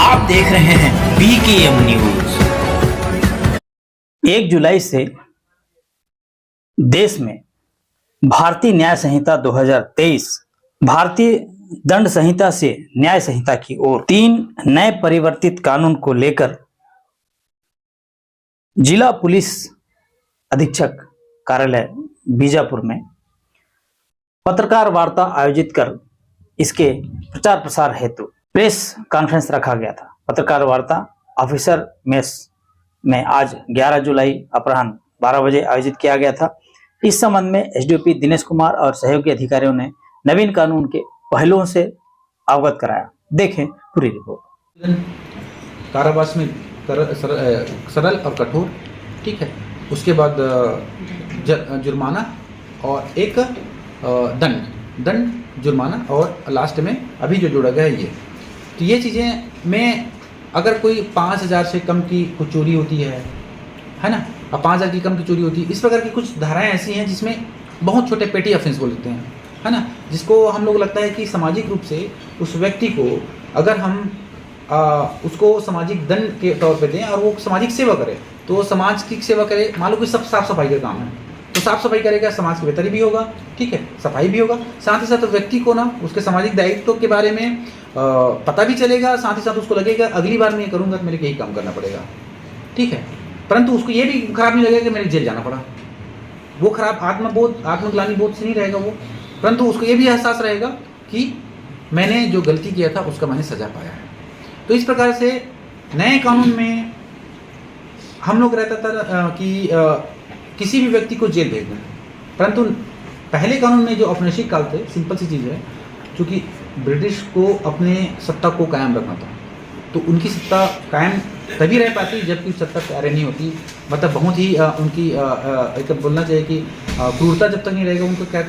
आप देख रहे हैं BKM न्यूज। 1 जुलाई से देश में भारतीय न्याय संहिता 2023 भारतीय दंड संहिता से न्याय संहिता की ओर 3 नए परिवर्तित कानून को लेकर जिला पुलिस अधीक्षक कार्यालय बीजापुर में पत्रकार वार्ता आयोजित कर इसके प्रचार प्रसार हेतु प्रेस कॉन्फ्रेंस रखा गया था। पत्रकार वार्ता ऑफिसर मेस में आज 11 जुलाई अपराह्न 12 बजे आयोजित किया गया था। इस संबंध में एसडीओपी दिनेश कुमार और सहयोगी अधिकारियों ने नवीन कानून के पहलुओं से अवगत कराया। देखें पूरी रिपोर्ट। कारावास में सरल और कठोर, ठीक है। उसके बाद जुर्माना और एक दंड जुर्माना और लास्ट में अभी जो जोड़ा गया है ये। तो ये चीज़ें में अगर कोई 5,000 से कम की कुछ चोरी होती है ना, अब 5,000 की कम की चोरी होती है, इस प्रकार की कुछ धाराएं ऐसी हैं जिसमें बहुत छोटे पेटी ऑफेंस बोल देते हैं, है ना, जिसको हम लोग लगता है कि सामाजिक रूप से उस व्यक्ति को अगर हम उसको सामाजिक दंड के तौर पे दें और वो सामाजिक सेवा करे, तो समाज की सेवा करे। मान लो कि सब साफ सफाई का काम है, तो साफ सफाई करेगा, समाज की बेहतरी भी होगा, ठीक है, सफाई भी होगा। साथ ही साथ व्यक्ति को ना उसके सामाजिक दायित्व के बारे में पता भी चलेगा। साथ ही साथ उसको लगेगा अगली बार मैं ये करूँगा तो मेरे को यही काम करना पड़ेगा, ठीक है। परंतु उसको ये भी खराब नहीं लगेगा कि मेरे जेल जाना पड़ा, वो खराब आत्मग्लानि बोध से नहीं रहेगा वो, परंतु उसको ये भी एहसास रहेगा कि मैंने जो गलती किया था उसका मैंने सजा पाया है। तो इस प्रकार से नए कानून में हम लोग रहता था कि किसी भी व्यक्ति को जेल भेजना है, परंतु पहले कानून में जो औपनिवेशिक काल थे, सिंपल सी चीज़ है, क्योंकि ब्रिटिश को अपने सत्ता को कायम रखना था, तो उनकी सत्ता कायम तभी रह पाती जबकि सत्ता कार्य नहीं होती। मतलब बहुत ही उनकी एक बोलना चाहिए कि क्रूरता जब तक नहीं रहेगा, उनको क्या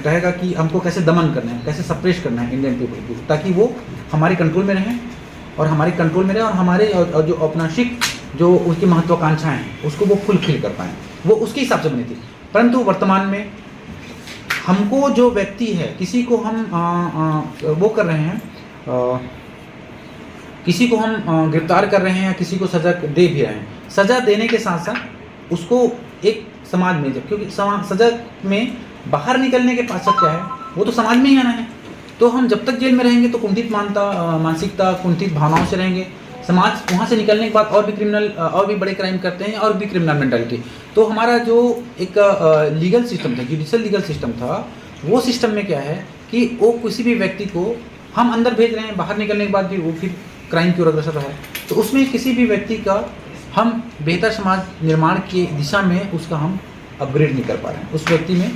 रहेगा कि हमको कैसे दमन करना है, कैसे सप्रेस करना है इंडियन पीपल को, ताकि वो हमारे कंट्रोल में रहें और हमारे कंट्रोल में रहें और हमारे और जो औपनिवेशिक जो उसकी महत्वाकांक्षाएँ हैं उसको वो फुलफिल कर पाएँ, वो उसके हिसाब से बनी थी। परंतु वर्तमान में हमको जो व्यक्ति है, किसी को हम वो कर रहे हैं, किसी को हम गिरफ्तार कर रहे हैं या किसी को सज़ा दे भी रहे हैं, सज़ा देने के साथ साथ उसको एक समाज में, जब क्योंकि सज़ा में बाहर निकलने के पश्चात क्या है, वो तो समाज में ही आना है। तो हम जब तक जेल में रहेंगे तो कुंठित मानसिकता, कुंठित भावनाओं से रहेंगे। समाज वहाँ से निकलने के बाद और भी क्रिमिनल और भी बड़े क्राइम करते हैं और भी क्रिमिनल मेंटालिटी। तो हमारा जो एक लीगल सिस्टम था, जुडिशियल लीगल सिस्टम था, वो सिस्टम में क्या है कि वो किसी भी व्यक्ति को हम अंदर भेज रहे हैं, बाहर निकलने के बाद भी वो फिर क्राइम की ओर अग्रसर रहा है। तो उसमें किसी भी व्यक्ति का हम बेहतर समाज निर्माण की दिशा में उसका हम अपग्रेड नहीं कर पा रहे हैं, उस व्यक्ति में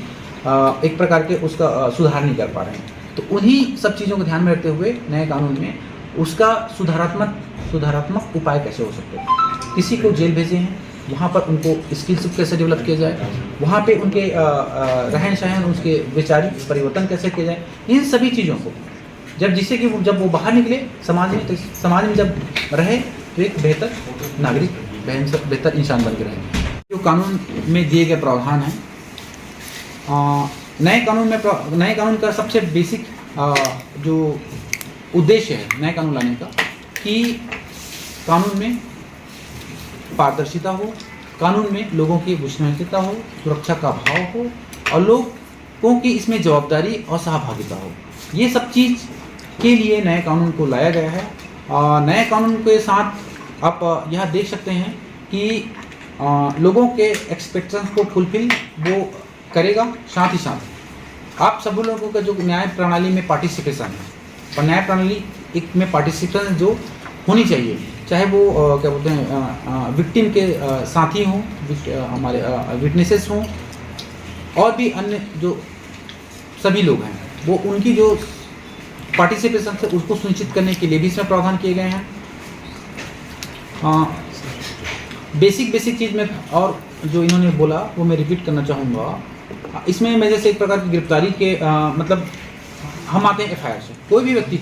एक प्रकार के उसका सुधार नहीं कर पा रहे हैं। तो उन्हीं सब चीज़ों को ध्यान में रखते हुए नए कानून में उसका सुधारात्मक उपाय कैसे हो सकते हैं। किसी को जेल भेजे हैं, वहाँ पर उनको स्किल्स कैसे डेवलप किया जाए, वहाँ पे उनके रहन सहन, उसके वैचारिक परिवर्तन कैसे किया जाए, इन सभी चीज़ों को जिससे कि जब वो बाहर निकले समाज में, तो समाज में जब रहे तो एक बेहतर नागरिक, बेहतर इंसान बन के रहे। जो कानून में दिए गए प्रावधान हैं, नए कानून का सबसे बेसिक जो उद्देश्य है नए कानून लाने का कि कानून में पारदर्शिता हो, कानून में लोगों की विश्वसनीयता हो, सुरक्षा का भाव हो और लोगों की इसमें जवाबदारी और सहभागिता हो। ये सब चीज़ के लिए नए कानून को लाया गया है। नए कानून के साथ आप यह देख सकते हैं कि लोगों के एक्सपेक्टेशंस को फुलफिल वो करेगा। साथ ही साथ आप सब लोगों का जो न्याय प्रणाली में पार्टिसिपेशन है, और न्याय प्रणाली एक में पार्टिसिपेशन जो होनी चाहिए, चाहे वो क्या बोलते हैं विक्टिम के साथी हों, हमारे विटनेसेस हों और भी अन्य जो सभी लोग हैं, वो उनकी जो पार्टिसिपेशन से उसको सुनिश्चित करने के लिए भी इसमें प्रावधान किए गए हैं। बेसिक चीज़ में और जो इन्होंने बोला वो मैं रिपीट करना चाहूँगा। इसमें मैं जैसे एक प्रकार की गिरफ्तारी के मतलब हम आते हैं FIR से। कोई भी व्यक्ति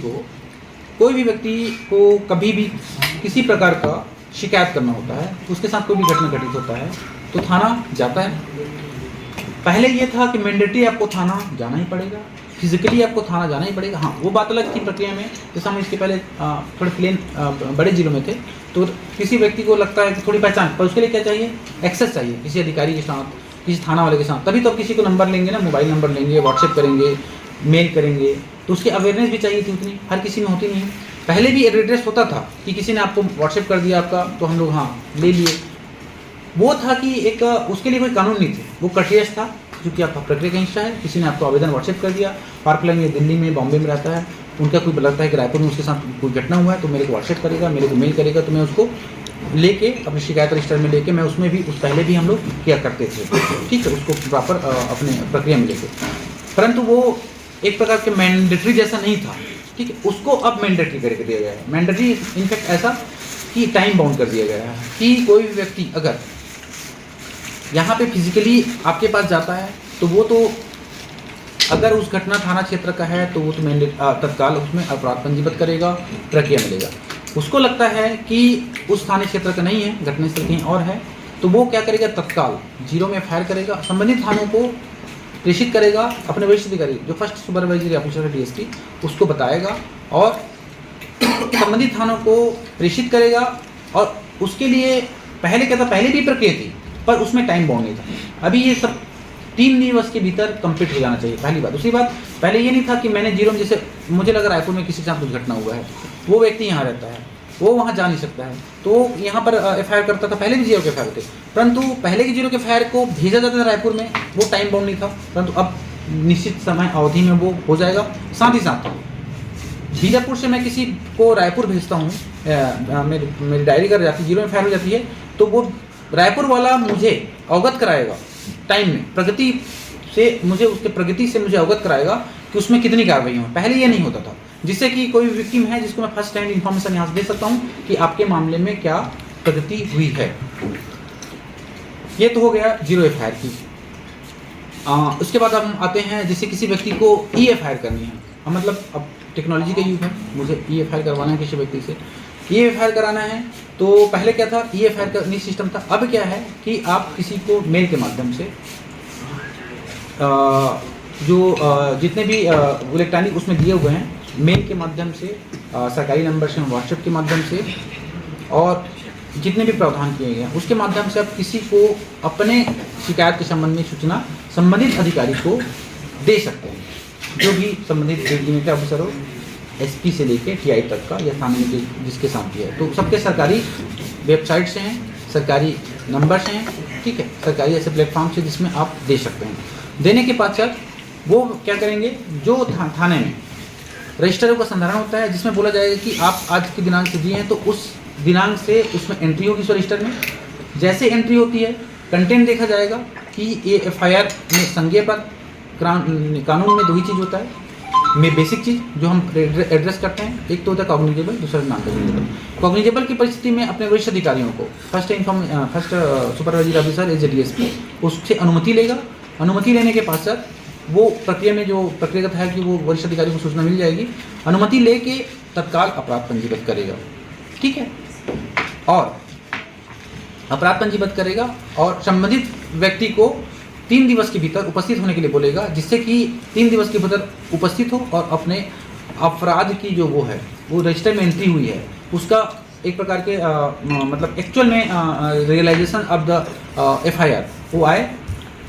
को कभी भी किसी प्रकार का शिकायत करना होता है, उसके साथ कोई भी घटना घटित होता है तो थाना जाता है। पहले ये था कि मैंडेटरी आपको थाना जाना ही पड़ेगा, फिजिकली आपको थाना जाना ही पड़ेगा। हाँ, वो बात अलग थी प्रक्रिया में, जैसे हम इसके पहले थोड़े प्लेन बड़े जिलों में थे, तो किसी व्यक्ति को लगता है कि थोड़ी पहचान, पर उसके लिए क्या चाहिए, एक्सेस चाहिए किसी अधिकारी के साथ, किसी थाना वाले के साथ, तभी तो आप किसी को नंबर लेंगे ना, मोबाइल नंबर लेंगे, व्हाट्सएप करेंगे, मेल करेंगे, तो उसकी अवेयरनेस भी चाहिए थी, उतनी हर किसी में होती नहीं है। पहले भी एड्रेस होता था कि किसी ने आपको व्हाट्सएप कर दिया आपका, तो हम लोग हाँ ले लिए, वो था कि एक उसके लिए कोई कानून नहीं थे, वो कटियस था, क्योंकि आपका प्रक्रिया का हिस्सा है। किसी ने आपको आवेदन व्हाट्सएप कर दिया, पार्क लाइन में दिल्ली में, बॉम्बे में रहता है, उनका कोई लगता है कि रायपुर में उसके साथ कोई घटना हुआ है, तो मेरे को व्हाट्सएप करेगा, मेरे को मेल करेगा, तो मैं उसको लेके अपने शिकायत रजिस्टर में लेके, मैं उसमें भी उस पहले भी हम लोग किया करते थे, ठीक है, उसको प्रॉपर अपने प्रक्रिया में लेके। परंतु वो एक प्रकार के मैंडेटरी जैसा नहीं था, ठीक है, उसको अब मैंडेटरी करके दिया गया है। मैंडेटरी इनफैक्ट ऐसा कि टाइम बाउंड कर दिया गया है कि कोई भी व्यक्ति अगर यहाँ पे फिजिकली आपके पास जाता है, तो वो तो अगर उस घटना थाना क्षेत्र का है, तो वो तो मैंडेट तत्काल उसमें अपराध पंजीबद्ध करेगा, प्रक्रिया मिलेगा। उसको लगता है कि उस थाने क्षेत्र का नहीं है, घटनास्थल कहीं और है, तो वो क्या करेगा, तत्काल 0 में फायर करेगा, संबंधित थानों को प्रेषित करेगा, अपने वरिष्ठ अधिकारी जो फर्स्ट सुपरवाइजरी ऑफिसर है डीएसपी, उसको बताएगा और संबंधित थानों को प्रेषित करेगा। और उसके लिए पहले क्या था, पहले भी प्रक्रिया थी, पर उसमें टाइम बाउंड नहीं था। अभी ये सब 3 दिवस के भीतर कंप्लीट हो जाना चाहिए, पहली बात। दूसरी बात, पहले ये नहीं था कि मैंने 0 में, जैसे मुझे लगा रायपुर में किसी के साथ कुछ घटना हुआ है, वो व्यक्ति यहाँ रहता है, वो वहाँ जा नहीं सकता है, तो यहाँ पर एफआईआर करता था, पहले भी 0 के एफआईआर थे, परंतु पहले के 0 के एफआईआर को भेजा जाता था रायपुर में, वो टाइम बाउंड नहीं था, परंतु अब निश्चित समय अवधि में वो हो जाएगा। साथ ही साथ बीजापुर से मैं किसी को रायपुर भेजता हूँ, मेरी डायरी कर जाती है, 0 में एफआईआर हो जाती है, तो वो रायपुर वाला मुझे अवगत कराएगा टाइम में, प्रगति से मुझे, उसके प्रगति से मुझे अवगत कराएगा कि उसमें कितनी कार्रवाई हुई। पहले ये नहीं होता था, जिससे कि कोई विक्टिम है जिसको मैं फर्स्ट हैंड इन्फॉर्मेशन यहाँ से दे सकता हूँ कि आपके मामले में क्या प्रगति हुई है। ये तो हो गया 0 एफआईआर की। उसके बाद हम आते हैं, जैसे किसी व्यक्ति को ई एफआईआर करनी है, मतलब अब टेक्नोलॉजी का युग है, मुझे ई एफआईआर करवाना है किसी व्यक्ति से, ई एफआईआर कराना है, तो पहले क्या था, ई एफआईआर का नहीं सिस्टम था। अब क्या है कि आप किसी को मेल के माध्यम से जितने भी इलेक्ट्रॉनिक उसमें दिए हुए हैं, मेल के माध्यम से, सरकारी नंबर से, व्हाट्सएप के माध्यम से, और जितने भी प्रावधान किए गए हैं उसके माध्यम से आप किसी को अपने शिकायत के संबंध में सूचना संबंधित अधिकारी को दे सकते हैं, जो भी संबंधित डेजिग्नेटेड ऑफिसर हो, एसपी से लेके टीआई तक का, या थाने में जिसके साथ भी है, तो सबके सरकारी वेबसाइट से हैं, सरकारी नंबर से हैं, ठीक है, सरकारी ऐसे प्लेटफॉर्म से जिसमें आप दे सकते हैं। देने के पश्चात वो क्या करेंगे, जो थाने में रजिस्टरों का संधारण होता है, जिसमें बोला जाएगा कि आप आज के दिनांक से दिए हैं, तो उस दिनांक से उसमें एंट्री होगी उस रजिस्टर में। जैसे एंट्री होती है, कंटेंट देखा जाएगा कि ये एफआईआर में संज्ञेय पद, कानून में 2 ही चीज़ होता है, में बेसिक चीज़ जो हम एड्रेस करते हैं, एक तो होता है कॉग्निजेबल, दूसरा नॉन कॉग्निजेबल। कॉग्निजेबल की परिस्थिति में अपने वरिष्ठ अधिकारियों को first supervisory officer as a DSP उससे अनुमति लेगा। अनुमति लेने के पश्चात वो प्रक्रिया में जो प्रक्रियागत है कि वो वरिष्ठ अधिकारी को सूचना मिल जाएगी, अनुमति लेके तत्काल अपराध पंजीबद्ध करेगा, ठीक है, और अपराध पंजीबद्ध करेगा और संबंधित व्यक्ति को 3 दिवस के भीतर उपस्थित होने के लिए बोलेगा, जिससे कि 3 दिवस के भीतर उपस्थित हो और अपने अपराध की जो वो है, वो रजिस्टर में एंट्री हुई है, उसका एक प्रकार के मतलब एक्चुअल में रियलाइजेशन ऑफ द एफआईआर वो आए,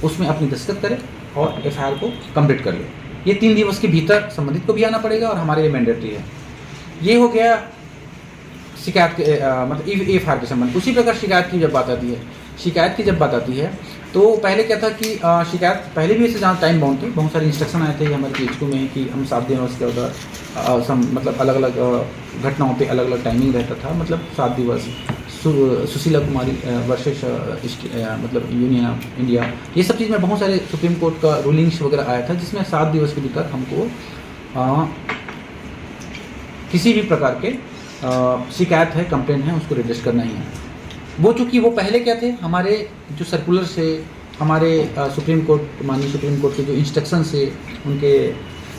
उसमें अपनी दस्तखत करे और एफआईआर को कंप्लीट कर ले। ये 3 दिवस के भीतर संबंधित को भी आना पड़ेगा और हमारे लिए मैंडेटरी है। ये हो गया शिकायत के मतलब एफआईआर के संबंध। उसी प्रकार शिकायत की जब बात आती है, तो पहले क्या था कि शिकायत पहले भी ऐसे जहाँ टाइम बाउंड थी, बहुत सारे इंस्ट्रक्शन आए थे हमारे पीएचक्यू में कि हम 7 दिन उसके उधर मतलब अलग अलग घटनाओं पे अलग अलग टाइमिंग रहता था, मतलब 7 दिवस सुशीला कुमारी वर्सेस मतलब यूनियन ऑफ इंडिया, ये सब चीज़ में बहुत सारे सुप्रीम कोर्ट का रूलिंग्स वगैरह आया था, जिसमें 7 दिवस के भीतर हमको किसी भी प्रकार के शिकायत है, कंप्लेंट है, उसको रजिस्टर करना ही है। वो चूँकि वो पहले क्या थे, हमारे जो सर्कुलर से, हमारे सुप्रीम कोर्ट, माननीय सुप्रीम कोर्ट के जो इंस्ट्रक्शन से, उनके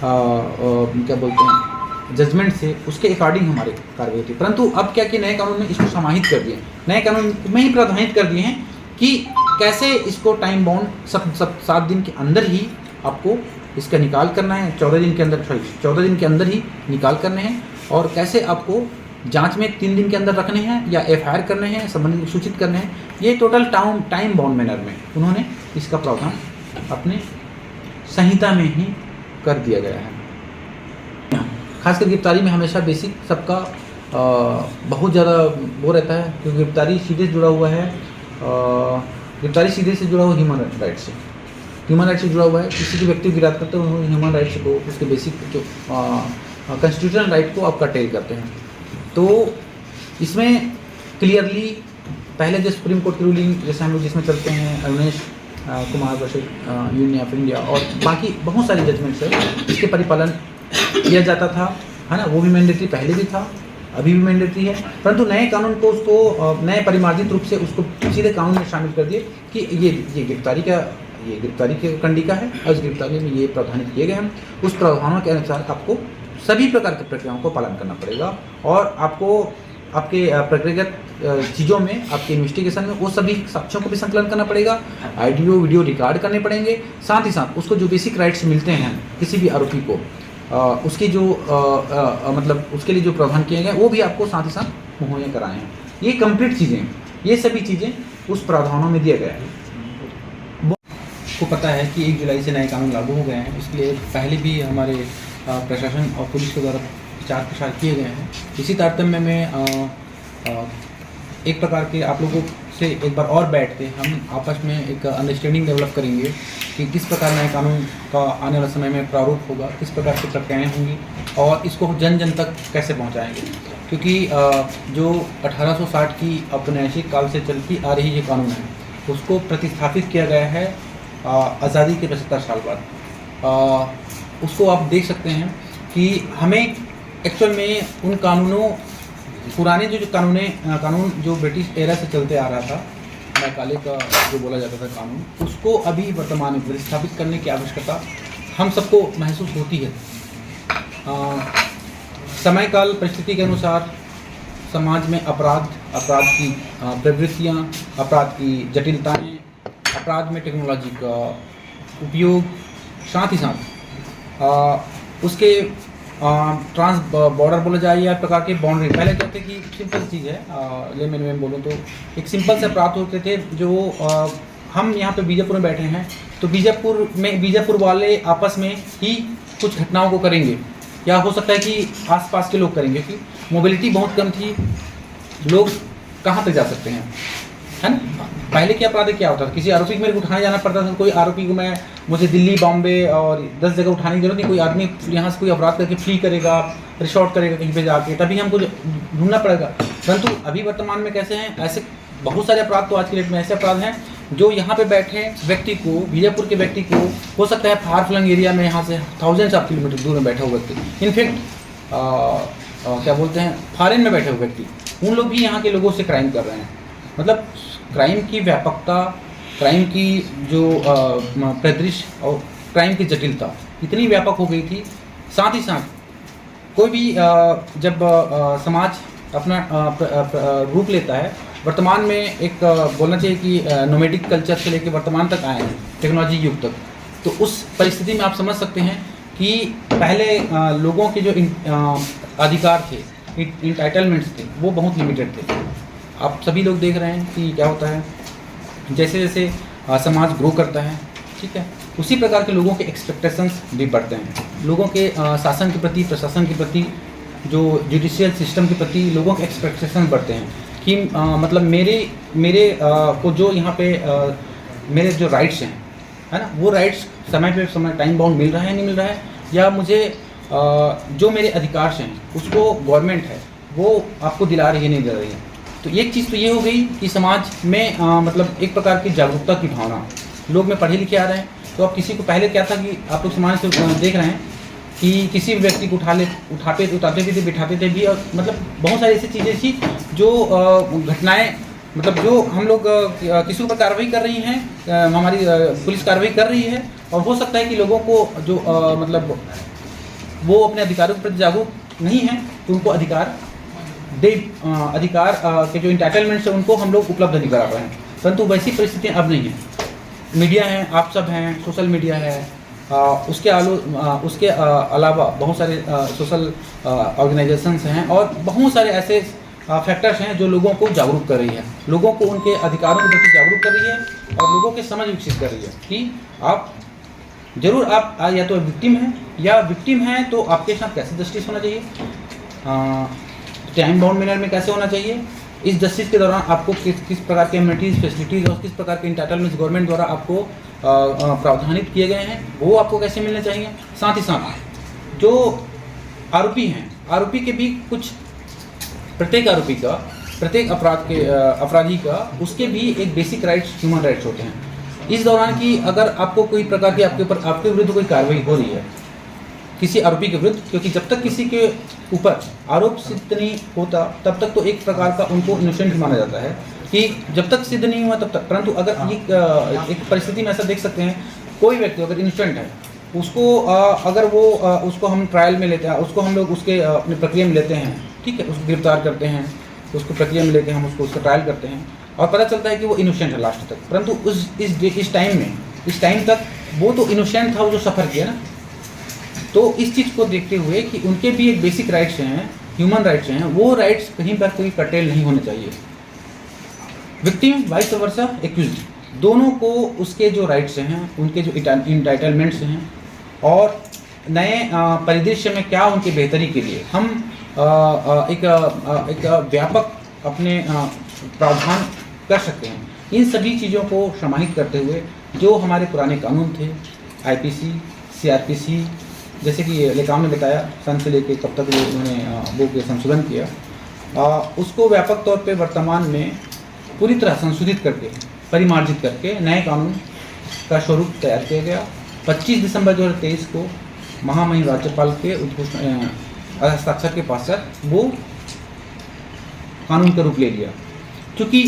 क्या बोलते हैं जजमेंट से, उसके अकॉर्डिंग हमारे कार्रवाई थी। परंतु अब क्या कि नए कानून में इसको समाहित कर दिए, नए कानून में ही प्रावधानित कर दिए हैं कि कैसे इसको टाइम बाउंड 7 दिन के अंदर ही आपको इसका निकाल करना है 14 दिन के अंदर, 14 दिन के अंदर ही निकाल करने हैं, और कैसे आपको जांच में 3 दिन के अंदर रखने हैं या एफआईआर करने हैं, संबंधित सूचित करने हैं, ये टोटल टाइम बाउंड मैनर में उन्होंने इसका प्रावधान अपने संहिता में ही कर दिया गया है। खासकर गिरफ्तारी में हमेशा बेसिक सबका बहुत ज़्यादा वो रहता है, क्योंकि गिरफ्तारी सीधे जुड़ा हुआ है, गिरफ्तारी सीधे से जुड़ा हुआ ह्यूमन राइट से, ह्यूमन राइट से जुड़ा हुआ है। किसी भी व्यक्ति को गिरफ्तार करते हैं उन्होंने ह्यूमन राइट्स को, उसके बेसिक जो कॉन्स्टिट्यूशनल राइट को आप कर्टेल करते हैं। तो इसमें क्लियरली पहले जो सुप्रीम कोर्ट की रूलिंग जैसे हम लोग जिसमें चलते हैं Arunesh Kumar versus union of India और बाकी बहुत सारे जजमेंट्स है, इसके परिपालन किया जाता था, है ना। वो भी मैंडेटरी पहले भी था, अभी भी मैंडेटरी है, परंतु नए कानून को उसको नए परिमार्जित रूप से उसको सीधे कानून में शामिल कर दिए कि ये गिरफ्तारी के कंडिका है और इस गिरफ्तारी में ये प्रावधान किए गए हैं। उस प्रावधानों के अनुसार आपको सभी प्रकार की प्रक्रियाओं को पालन करना पड़ेगा, और आपको आपके प्रक्रियागत चीज़ों में, आपके इन्वेस्टिगेशन में वो सभी साक्ष्यों को भी संकलन करना पड़ेगा, ऑडियो वीडियो रिकॉर्ड करने पड़ेंगे। साथ ही साथ उसको जो बेसिक राइट्स मिलते हैं किसी भी आरोपी को, उसकी जो मतलब उसके लिए जो प्रावधान किए गए वो भी आपको साथ ही साथ मुहैया कराए हैं। ये कंप्लीट चीज़ें, ये सभी चीज़ें उस प्रावधानों में दिया गया है। को पता है कि 1 जुलाई से नए कानून लागू हो गए हैं, इसलिए पहले भी हमारे प्रशासन और पुलिस के द्वारा प्रचार प्रसार किए गए हैं। इसी तारतम्य में एक प्रकार के आप लोगों से एक बार और बैठ के हम आपस में एक अंडरस्टैंडिंग डेवलप करेंगे कि किस प्रकार नए कानून का आने वाले समय में प्रारूप होगा, किस प्रकार की प्रक्रियाएँ होंगी और इसको जन जन तक कैसे पहुँचाएँगे। क्योंकि जो 1860 की औपनिवेशिक काल से चलती आ रही ये कानून है, उसको प्रतिस्थापित किया गया है आज़ादी के 75 साल बाद। उसको आप देख सकते हैं कि हमें एक्चुअल में उन कानूनों, पुराने जो कानून जो ब्रिटिश एरा से चलते आ रहा था, मैकाले का जो बोला जाता था कानून, उसको अभी वर्तमान में प्रतिस्थापित करने की आवश्यकता हम सबको महसूस होती है। समय काल परिस्थिति के अनुसार समाज में अपराध की प्रवृत्तियाँ, अपराध की जटिलताएँ, अपराध में टेक्नोलॉजी का उपयोग, साथ ही साथ उसके ट्रांस बॉर्डर बोला जाए या प्रकार के बाउंड्री। पहले कहते कि सिंपल चीज़ है, लेमन में बोलूँ तो एक सिंपल से अपराध होते थे जो हम यहाँ पे बीजापुर में बैठे हैं, तो बीजापुर वाले आपस में ही कुछ घटनाओं को करेंगे, या हो सकता है कि आसपास के लोग करेंगे, क्योंकि मोबिलिटी बहुत कम थी, लोग कहाँ पे जा सकते हैं, है ना। पहले क्या अपराध क्या होता था, किसी आरोपी को मेरे को उठाने जाना पड़ता था। कोई आरोपी को मुझे दिल्ली, बॉम्बे और 10 जगह उठाने की जरूरत नहीं। कोई आदमी यहाँ से कोई अपराध करके फ्ली करेगा, रिसोर्ट करेगा कहीं पे जाके, तभी हमको ढूंढना पड़ेगा। परंतु अभी वर्तमान में कैसे हैं, ऐसे बहुत सारे अपराध तो आज की डेट में ऐसे अपराध हैं जो यहाँ पे बैठे व्यक्ति को, बीजापुर के व्यक्ति को, हो सकता है फार फ्लंग एरिया में यहाँ से थाउजेंड्स ऑफ किलोमीटर दूर में बैठा हुआ व्यक्ति, इनफैक्ट क्या बोलते हैं फॉरेन में बैठे हुए व्यक्ति, उन लोग भी यहाँ के लोगों से क्राइम कर रहे हैं। मतलब क्राइम की व्यापकता, क्राइम की जो परिदृश्य और क्राइम की जटिलता इतनी व्यापक हो गई थी। साथ ही साथ कोई भी जब समाज अपना रूप लेता है, वर्तमान में एक बोलना चाहिए कि नोमैडिक कल्चर से लेकर वर्तमान तक आए हैं, टेक्नोलॉजी युग तक, तो उस परिस्थिति में आप समझ सकते हैं कि पहले लोगों के जो अधिकार थे, इंटाइटलमेंट्स थे, वो बहुत लिमिटेड थे। आप सभी लोग देख रहे हैं कि क्या होता है, जैसे जैसे समाज ग्रो करता है, ठीक है, उसी प्रकार के लोगों के एक्सपेक्टेशंस भी बढ़ते हैं। लोगों के शासन के प्रति, प्रशासन के प्रति, जो जुडिशियल सिस्टम के प्रति लोगों के एक्सपेक्टेशन बढ़ते हैं कि मतलब मेरे को जो यहाँ पे मेरे जो राइट्स हैं, है ना, वो राइट्स समय पे समय टाइम बाउंड मिल रहा है, नहीं मिल रहा है, या मुझे जो मेरे अधिकार हैं उसको गवर्नमेंट है वो आपको दिला रही है, नहीं दिला रही है। तो एक चीज़ तो ये हो गई कि समाज में मतलब एक प्रकार की जागरूकता की भावना, लोग में पढ़े लिखे आ रहे हैं। तो अब किसी को पहले क्या था कि आप लोग समाज से देख रहे हैं कि किसी भी व्यक्ति को उठाते भी थे, बिठाते थे भी, और मतलब बहुत सारी ऐसी चीज़ें थी जो घटनाएं, मतलब जो हम लोग किसी ऊपर कार्रवाई कर रही हैं, हमारी पुलिस कार्रवाई कर रही है, और हो सकता है कि लोगों को जो मतलब वो अपने अधिकारों के प्रति जागरूक नहीं है, तो उनको अधिकार के जो इंटाइटलमेंट्स हैं उनको हम लोग उपलब्ध नहीं करा पाए हैं। परंतु वैसी परिस्थितियाँ अब नहीं हैं। मीडिया है, आप सब हैं, सोशल मीडिया है, उसके अलावा बहुत सारे सोशल ऑर्गेनाइजेशंस हैं और बहुत सारे ऐसे फैक्टर्स हैं जो लोगों को जागरूक कर रही है, लोगों को उनके अधिकारों के प्रति जागरूक कर रही है और लोगों के समझ विकसित कर रही है कि आप जरूर आप या तो विक्टिम हैं या विक्टिम हैं तो आपके साथ कैसे जस्टिस होना चाहिए, टाइम बाउंड मैनर में कैसे होना चाहिए, इस जस्टिस के दौरान आपको किस प्रकार के एमिनिटीज़ फैसिलिटीज़ और किस प्रकार के इंटाइटलमेंट्स गवर्नमेंट द्वारा आपको प्रावधानित किए गए हैं वो आपको कैसे मिलने चाहिए। साथ ही साथ जो आरोपी हैं, आरोपी के भी कुछ प्रत्येक आरोपी का, प्रत्येक अपराधी का उसके भी एक बेसिक राइट्स, ह्यूमन राइट्स होते हैं। इस दौरान की अगर आपको कोई प्रकार की आपके विरुद्ध कोई कार्रवाई हो रही है किसी आरोपी के विरुद्ध, क्योंकि जब तक किसी के ऊपर आरोप सिद्ध नहीं होता तब तक तो एक प्रकार का उनको इनोसेंट माना जाता है कि जब तक सिद्ध नहीं हुआ तब तक। परंतु अगर एक परिस्थिति में ऐसा देख सकते हैं, कोई व्यक्ति अगर इनोसेंट है उसको अगर वो उसको हम ट्रायल में लेते हैं, उसको हम लोग उसके अपनी प्रक्रिया में लेते हैं, ठीक है, उसको गिरफ्तार करते हैं, उसको प्रक्रिया में लेके हम उसका ट्रायल करते हैं और पता चलता है कि वो इनोसेंट है लास्ट तक। परंतु इस टाइम तक वो तो इनोसेंट था, वो जो सफ़र किया ना, तो इस चीज़ को देखते हुए कि उनके भी एक बेसिक राइट्स हैं, ह्यूमन राइट्स हैं, वो राइट्स कहीं पर कोई कर्टेल नहीं होने चाहिए। विक्टिम वाइस वर्सा एक्यूज्ड, दोनों को उसके जो राइट्स हैं, उनके जो इंटाइटलमेंट्स हैं और नए परिदृश्य में क्या उनकी बेहतरी के लिए हम एक व्यापक अपने प्रावधान कर सकते हैं। इन सभी चीज़ों को समाहित करते हुए जो हमारे पुराने कानून थे, आईपीसी, सीआरपीसी, जैसे कि लेखाओं ने बताया सन से लेकर कब तक उन्होंने वो के संशोधन किया, उसको व्यापक तौर पे वर्तमान में पूरी तरह संशोधित करके, परिमार्जित करके नए कानून का स्वरूप तैयार किया गया। 25 दिसंबर 2023 को महामहिम राज्यपाल के हस्ताक्षर के पश्चात वो कानून का रूप ले लिया। क्योंकि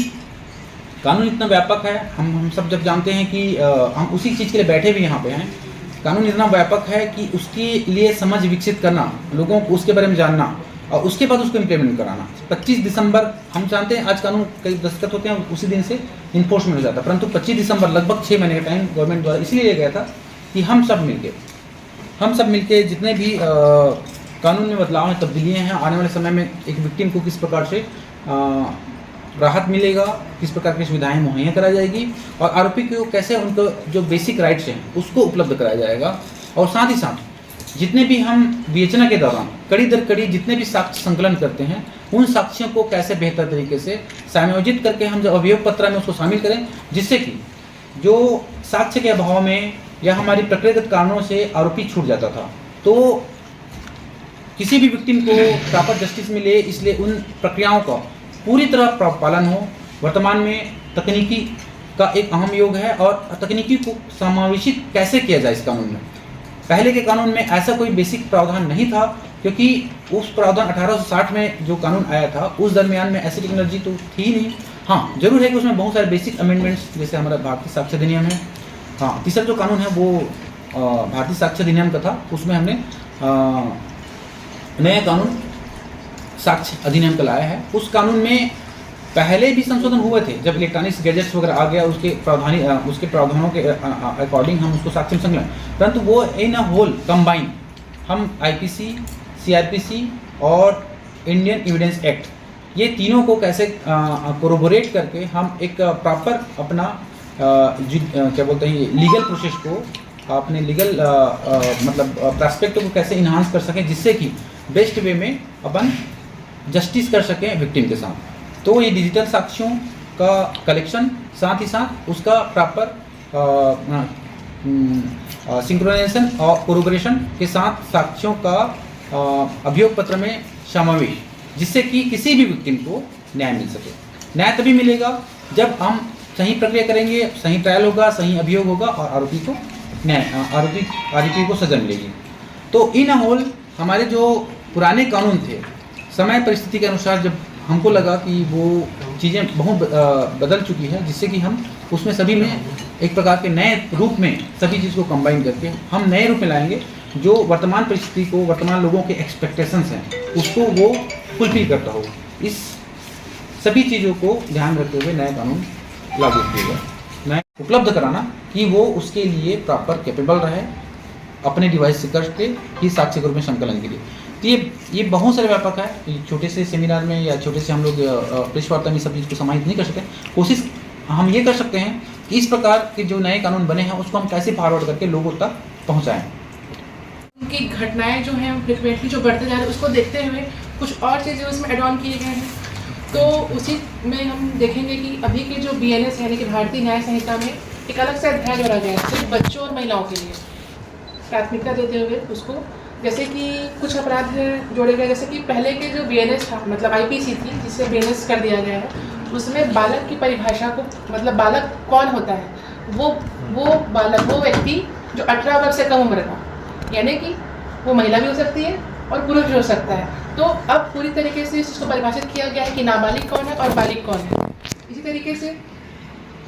कानून इतना व्यापक है, हम सब जब जानते हैं कि हम उसी चीज़ के लिए बैठे भी यहाँ पे हैं। कानून इतना व्यापक है कि उसके लिए समझ विकसित करना, लोगों को उसके बारे में जानना और उसके बाद उसको इम्प्लीमेंट कराना। 25 दिसंबर हम जानते हैं, आज कानून कई दस्तखत होते हैं, उसी दिन से इन्फोर्समेंट हो जाता है, परंतु 25 दिसंबर लगभग 6 महीने का टाइम गवर्नमेंट द्वारा इसलिए लिया गया था कि हम सब मिलके जितने भी कानून में बदलाव हैं, तब्दीलियाँ हैं, आने वाले समय में एक विक्टिम को किस प्रकार से राहत मिलेगा, किस प्रकार की सुविधाएं मुहैया कराई जाएगी और आरोपी को कैसे उनको जो बेसिक राइट्स हैं उसको उपलब्ध कराया जाएगा। और साथ ही साथ जितने भी हम विवेचना के दौरान कड़ी दर कड़ी जितने भी साक्ष्य संकलन करते हैं, उन साक्ष्यों को कैसे बेहतर तरीके से समायोजित करके हम जब अभियोग पत्र में उसको शामिल करें, जिससे कि जो साक्ष्य के अभाव में या हमारी प्रक्रियागत कारणों से आरोपी छूट जाता था, तो किसी भी विक्टिम को प्रॉपर जस्टिस मिले, इसलिए उन प्रक्रियाओं का पूरी तरह पालन हो। वर्तमान में तकनीकी का एक अहम योग है और तकनीकी को समावेशित कैसे किया जाए इस कानून में। पहले के कानून में ऐसा कोई बेसिक प्रावधान नहीं था, क्योंकि उस प्रावधान 1860 में जो कानून आया था उस दरमियान में ऐसी टेक्नोलॉजी तो थी नहीं। हाँ, जरूर है कि उसमें बहुत सारे बेसिक अमेंडमेंट्स, जैसे हमारा भारतीय साक्ष्य अधिनियम है। हाँ, तीसरा जो कानून है वो भारतीय साक्ष्य अधिनियम का था, उसमें हमने नया कानून साक्ष्य अधिनियम का लाया है। उस कानून में पहले भी संशोधन हुए थे, जब इलेक्ट्रॉनिक्स गैजेट्स वगैरह आ गया, उसके प्रावधानों के अकॉर्डिंग हम उसको साक्ष्य संकलन, परंतु वो इन अ होल कंबाइन हम आईपीसी, सीआरपीसी और इंडियन एविडेंस एक्ट, ये तीनों को कैसे कोरोबोरेट करके हम एक प्रॉपर अपना क्या बोलते हैं लीगल प्रोसेस को, अपने लीगल मतलब प्रॉस्पेक्ट को कैसे इन्हांस कर सकें, जिससे कि बेस्ट वे में अपन जस्टिस कर सकें विक्टिम के साथ। तो ये डिजिटल साक्ष्यों का कलेक्शन, साथ ही साथ उसका प्रॉपर सिंक्रोनाइजेशन और कोरोबोरेशन के साथ साक्ष्यों का अभियोग पत्र में समावेश, जिससे कि किसी भी विक्टिम को न्याय मिल सके। न्याय तभी मिलेगा जब हम सही प्रक्रिया करेंगे, सही ट्रायल होगा, सही अभियोग होगा और आरोपी को न्याय, आरोपी को सजा मिलेगी। तो इन होल हमारे जो पुराने कानून थे, समय परिस्थिति के अनुसार जब हमको लगा कि वो चीज़ें बहुत बदल चुकी है, जिससे कि हम उसमें सभी में एक प्रकार के नए रूप में सभी चीज़ को कंबाइन करके हम नए रूप में लाएंगे, जो वर्तमान परिस्थिति को, वर्तमान लोगों के एक्सपेक्टेशंस हैं उसको वो फुलफिल करता हो। इस सभी चीज़ों को ध्यान रखते हुए नया कानून लागू किया गया। नया उपलब्ध कराना कि वो उसके लिए प्रॉपर कैपेबल रहे, अपने डिवाइस से करके ही साक्ष्य के रूप में संकलन के लिए। तो ये बहुत सारे व्यापक है। ये छोटे से सेमिनार में या छोटे से हम लोग प्रेस वार्ता में सब चीज़ को समाहित नहीं कर सकते। कोशिश हम ये कर सकते हैं कि इस प्रकार के जो नए कानून बने हैं उसको हम कैसे फॉरवर्ड करके लोगों तक पहुँचाएँ। उनकी घटनाएं जो हैं फ्रिक्वेंटली जो बढ़ते जा रहे हैं उसको देखते हुए कुछ और चीज़ें उसमें एड ऑन किए गए हैं। तो उसी में हम देखेंगे कि अभी के जो BNS यानी कि भारतीय न्याय संहिता में एक अलग से अध्याय जोड़ा गया है सिर्फ बच्चों और महिलाओं के लिए प्राथमिकता देते हुए उसको, जैसे कि कुछ अपराध जोड़े गए। जैसे कि पहले के जो BNS था मतलब IPC थी जिससे BNS कर दिया गया है, उसमें बालक की परिभाषा को मतलब बालक कौन होता है, वो बालक वो व्यक्ति जो 18 वर्ष से कम उम्र का, यानी कि वो महिला भी हो सकती है और पुरुष भी हो सकता है। तो अब पूरी तरीके से इसको परिभाषित किया गया है कि नाबालिग कौन है और बालिग कौन है। इसी तरीके से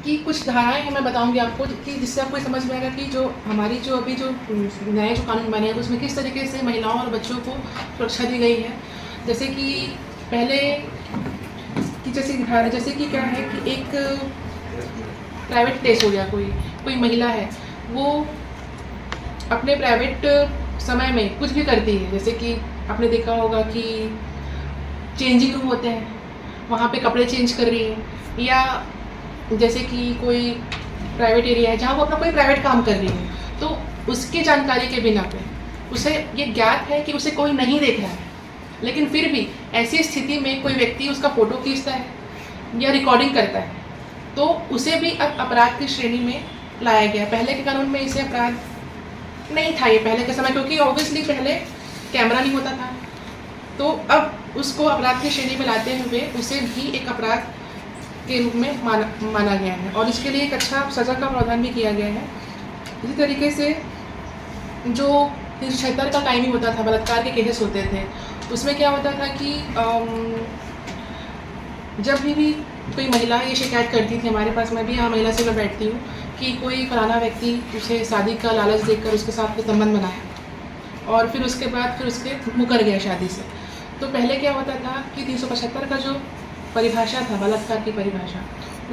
कि कुछ धाराएं हैं मैं बताऊंगी आपको कि जिससे आपको समझ में आएगा कि जो हमारी जो अभी जो नए जो कानून बने हैं उसमें किस तरीके से महिलाओं और बच्चों को सुरक्षा दी गई है। जैसे कि पहले कि जैसे कि क्या है कि एक प्राइवेट केस हो गया, कोई महिला है वो अपने प्राइवेट समय में कुछ भी करती है। जैसे कि आपने देखा होगा कि चेंजिंग रूम होते हैं, वहाँ पे कपड़े चेंज कर रही है, या जैसे कि कोई प्राइवेट एरिया है जहाँ वो अपना कोई प्राइवेट काम कर रही है, तो उसकी जानकारी के बिना पे उसे ये ज्ञात है कि उसे कोई नहीं देख रहा है, लेकिन फिर भी ऐसी स्थिति में कोई व्यक्ति उसका फ़ोटो खींचता है या रिकॉर्डिंग करता है, तो उसे भी अब अपराध की श्रेणी में लाया गया। पहले के कानून में इसे अपराध नहीं था ये पहले के समय, क्योंकि ऑब्वियसली पहले कैमरा नहीं होता था। तो अब उसको अपराध की श्रेणी में लाते हुए उसे भी एक अपराध के रूप में माना गया है और इसके लिए एक अच्छा सज़ा का प्रावधान भी किया गया है। इसी तरीके से जो 376 का टाइमिंग होता था, बलात्कार के केसेस होते थे, उसमें क्या होता था कि जब भी कोई महिला ये शिकायत करती थी हमारे पास, मैं भी यहाँ महिला से मैं बैठती हूँ, कि कोई फलाना व्यक्ति उसे शादी का लालच देकर उसके साथ कोई संबंध बनाया और फिर उसके बाद फिर उसके मुकर गया शादी से। तो पहले क्या होता था कि 375 का जो परिभाषा था, बलात्कार की परिभाषा,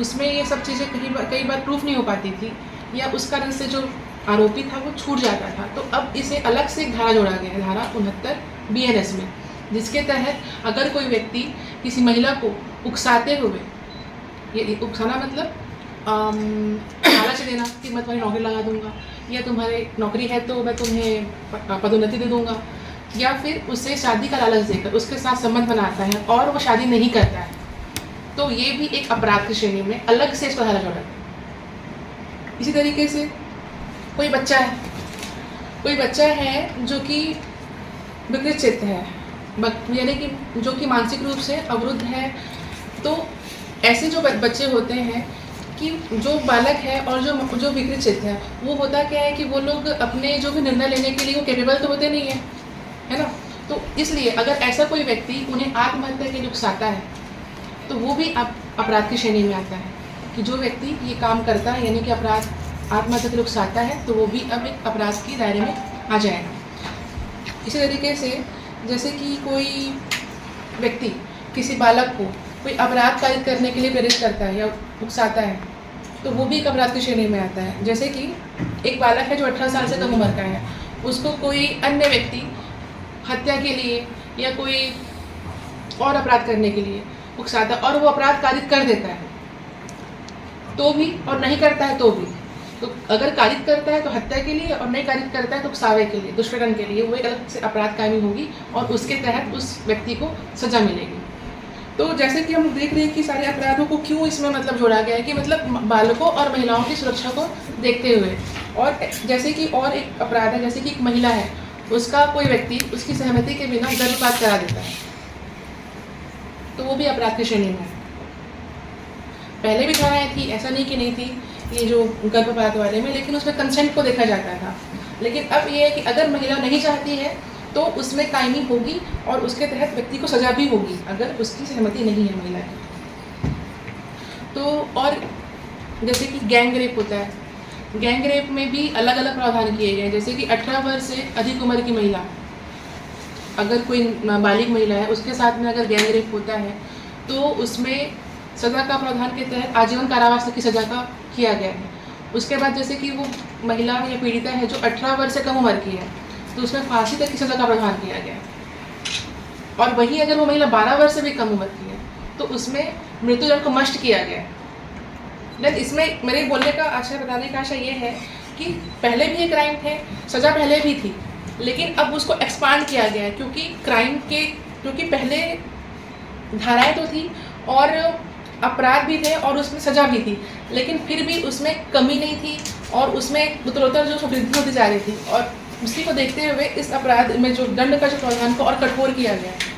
उसमें ये सब चीज़ें कई बार प्रूफ नहीं हो पाती थी या उस कारण से जो आरोपी था वो छूट जाता था। तो अब इसे अलग से एक धारा जोड़ा गया है, धारा 69 BNS में, जिसके तहत अगर कोई व्यक्ति किसी महिला को उकसाते हुए, ये उकसाना मतलब लालच देना कि मैं तुम्हारी नौकरी लगा दूंगा, या तुम्हारी नौकरी है तो मैं तुम्हें पदोन्नति दे दूंगा, या फिर उसे शादी का लालच देकर उसके साथ संबंध बनाता है और वो शादी नहीं करता है, तो ये भी एक अपराध की श्रेणी में अलग से इसको धारा जोड़ा है। इसी तरीके से कोई बच्चा है जो कि विकृत चित्त है, यानी कि जो कि मानसिक रूप से अवरुद्ध है, तो ऐसे जो बच्चे होते हैं कि जो बालक है और जो विकृत चित्त है, वो होता क्या है कि वो लोग अपने जो भी निर्णय लेने के लिए वो कैपेबल तो होते नहीं है ना। तो इसलिए अगर ऐसा कोई व्यक्ति उन्हें आत्महत्या के लिए उकसाता है तो वो भी अपराध की श्रेणी में आता है कि जो व्यक्ति ये काम करता है, यानी कि अपराध आत्महत्या के लिए उकसाता है, तो वो भी अब एक अपराध के दायरे में आ जाएगा। इसी तरीके से जैसे कि कोई व्यक्ति किसी बालक को कोई अपराध कारित करने के लिए प्रेरित करता है या उकसाता है, तो वो भी एक अपराध की श्रेणी में आता है। जैसे कि एक बालक है जो 18 साल से कम उम्र का है, उसको कोई अन्य व्यक्ति हत्या के लिए या कोई और अपराध करने के लिए उकसाता है और वो अपराध कारित कर देता है तो भी, और नहीं करता है तो भी। तो अगर कारित करता है तो हत्या के लिए और नहीं कारित करता है तो उकसावे के लिए, दुष्कर्म के लिए, वो एक अलग से अपराध कायमी होगी और उसके तहत उस व्यक्ति को सजा मिलेगी। तो जैसे कि हम देख रहे हैं कि सारे अपराधों को क्यों इसमें मतलब जोड़ा गया है कि मतलब बालकों और महिलाओं की सुरक्षा को देखते हुए। और जैसे कि और एक अपराध है, जैसे कि एक महिला है, उसका कोई व्यक्ति उसकी सहमति के बिना गर्भपात करा देता है, तो वो भी अपराध की श्रेणी में है। पहले भी धाराएं थी, ऐसा नहीं कि नहीं थी ये जो गर्भपात वाले में, लेकिन उसमें कंसेंट को देखा जाता था। लेकिन अब ये है कि अगर महिला नहीं चाहती है तो उसमें कायमी होगी और उसके तहत व्यक्ति को सजा भी होगी अगर उसकी सहमति नहीं है महिला की। तो और जैसे कि गैंग रेप होता है, गैंग रेप में भी अलग अलग प्रावधान किए गए हैं। जैसे कि 18 वर्ष से अधिक उम्र की महिला, अगर कोई नाबालिग महिला है, उसके साथ में अगर गैंग रेप होता है तो उसमें सज़ा का प्रावधान के तहत आजीवन कारावास की सज़ा का किया गया है। उसके बाद जैसे कि वो महिला या पीड़िता है जो 18 वर्ष से कम उम्र की है, तो उसमें फांसी तक की सज़ा का प्रावधान किया गया है। और वही अगर वो महिला 12 वर्ष से भी कम उम्र की है तो उसमें मृत्युदंड को मस्ट किया गया है। देन इसमें मेरे बोलने का आशय, बताने का आशय ये है कि पहले भी ये क्राइम थे, सज़ा पहले भी थी, लेकिन अब उसको एक्सपांड किया गया है क्योंकि पहले धाराएं तो थी और अपराध भी थे और उसमें सज़ा भी थी, लेकिन फिर भी उसमें कमी नहीं थी और उसमें उत्तरोत्तर जो वृद्धि होती जा रही थी। और उसी को देखते हुए इस अपराध में जो दंड का जो प्रावधान को और कठोर किया गया है।